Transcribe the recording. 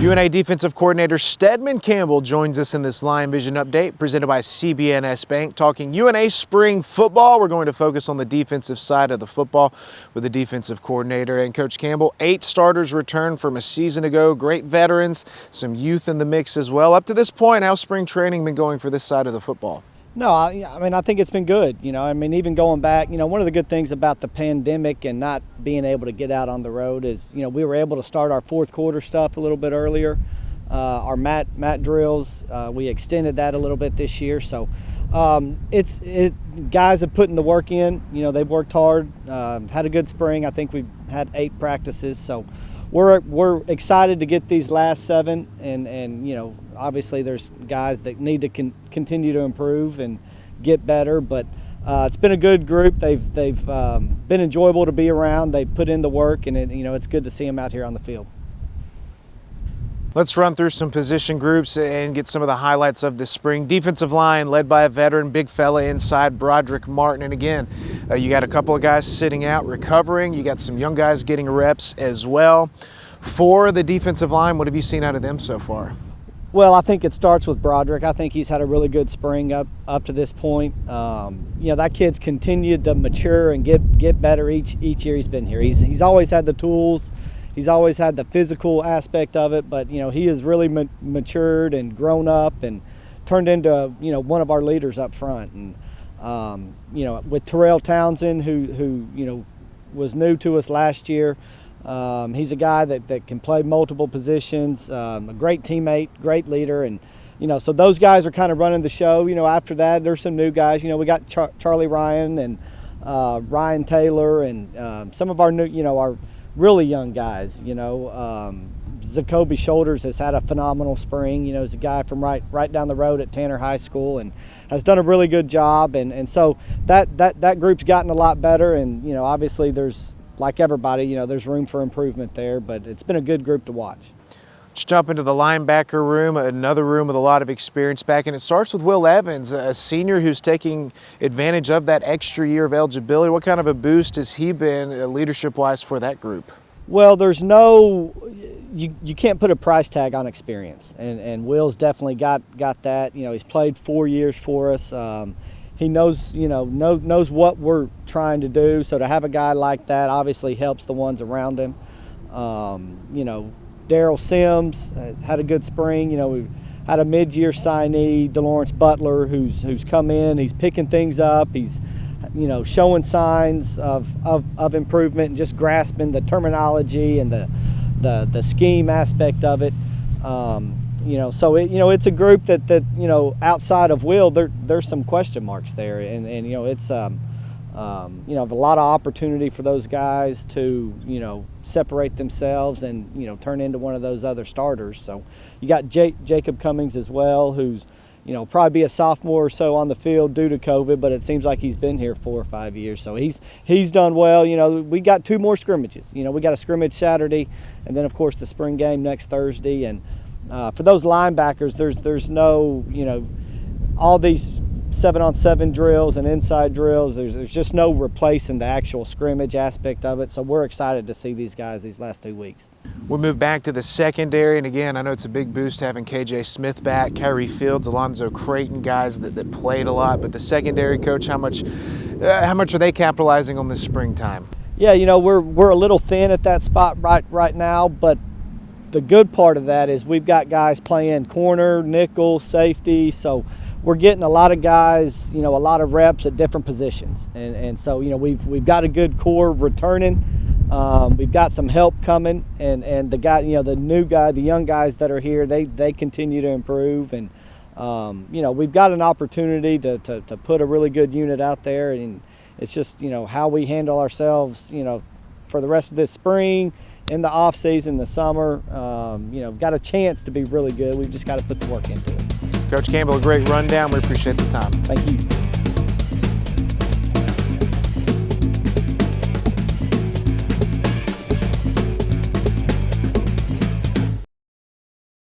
UNA defensive coordinator Steadman Campbell joins us in this Lion Vision update presented by CBNS Bank. Talking UNA spring football, we're going to focus on the defensive side of the football with the defensive coordinator. And Coach Campbell, 8 starters returned from a season ago, great veterans, some youth in the mix as well. Up to this point, how's spring training been going for this side of the football? No, I think it's been good. Even going back, one of the good things about the pandemic and not being able to get out on the road is, we were able to start our fourth quarter stuff a little bit earlier. Our mat drills, we extended that a little bit this year. So guys have put in the work in. They've worked hard, had a good spring. I think we've had 8 practices. So we're excited to get these last 7, and obviously there's guys that need to continue to improve and get better, but it's been a good group. They've been enjoyable to be around. They've put in the work, and it's good to see them out here on the field. Let's run through some position groups and get some of the highlights of this spring. Defensive line led by a veteran, big fella inside, Broderick Martin. And again, you got a couple of guys sitting out, recovering. You got some young guys getting reps as well. For the defensive line, what have you seen out of them so far? Well, I think it starts with Broderick. I think he's had a really good spring up to this point. That kid's continued to mature and get better each year he's been here. He's always had the tools. He's always had the physical aspect of it, but he has really matured and grown up and turned into one of our leaders up front. And with Terrell Townsend, who was new to us last year, he's a guy that can play multiple positions, a great teammate, great leader, and so those guys are kind of running the show. After that, there's some new guys. We got Charlie Ryan and Ryan Taylor, and some of our new, our really young guys. Zacoby Shoulders has had a phenomenal spring. He's a guy from right down the road at Tanner High School and has done a really good job. And so that group's gotten a lot better. And obviously there's, like everybody, there's room for improvement there. But it's been a good group to watch. Let's jump into the linebacker room, another room with a lot of experience back, and it starts with Will Evans, a senior who's taking advantage of that extra year of eligibility. What kind of a boost has he been leadership-wise for that group? Well, you can't put a price tag on experience, and Will's definitely got that. He's played 4 years for us. He knows knows what we're trying to do. So to have a guy like that obviously helps the ones around him. Daryl Sims had a good spring. We've had a mid-year signee, DeLawrence Butler, who's come in. He's picking things up. He's showing signs of improvement and just grasping the terminology and the scheme aspect of it. So it's a group that outside of Will, there's some question marks there, and it's a lot of opportunity for those guys to separate themselves and turn into one of those other starters. So you got Jacob Cummings as well, who's probably be a sophomore or so on the field due to COVID, but it seems like he's been here 4 or 5 years. So he's done well. We got 2 more scrimmages. We got a scrimmage Saturday, and then of course the spring game next Thursday. And for those linebackers, there's no all these 7-on-7 drills and inside drills. There's just no replacing the actual scrimmage aspect of it. So we're excited to see these guys these last 2 weeks. We'll move back to the secondary, and again, I know it's a big boost having KJ Smith back, Kyrie Fields, Alonzo Creighton, guys that played a lot. But the secondary, coach, how much are they capitalizing on this springtime? Yeah, we're a little thin at that spot right now, but the good part of that is we've got guys playing corner, nickel, safety. So we're getting a lot of guys, a lot of reps at different positions, and so we've got a good core returning. We've got some help coming, and the guy, the new guy, the young guys that are here, they continue to improve, and we've got an opportunity to put a really good unit out there, and it's just how we handle ourselves, for the rest of this spring, in the off season, the summer. Got a chance to be really good. We've just got to put the work into it. Coach Campbell, a great rundown. We appreciate the time. Thank you.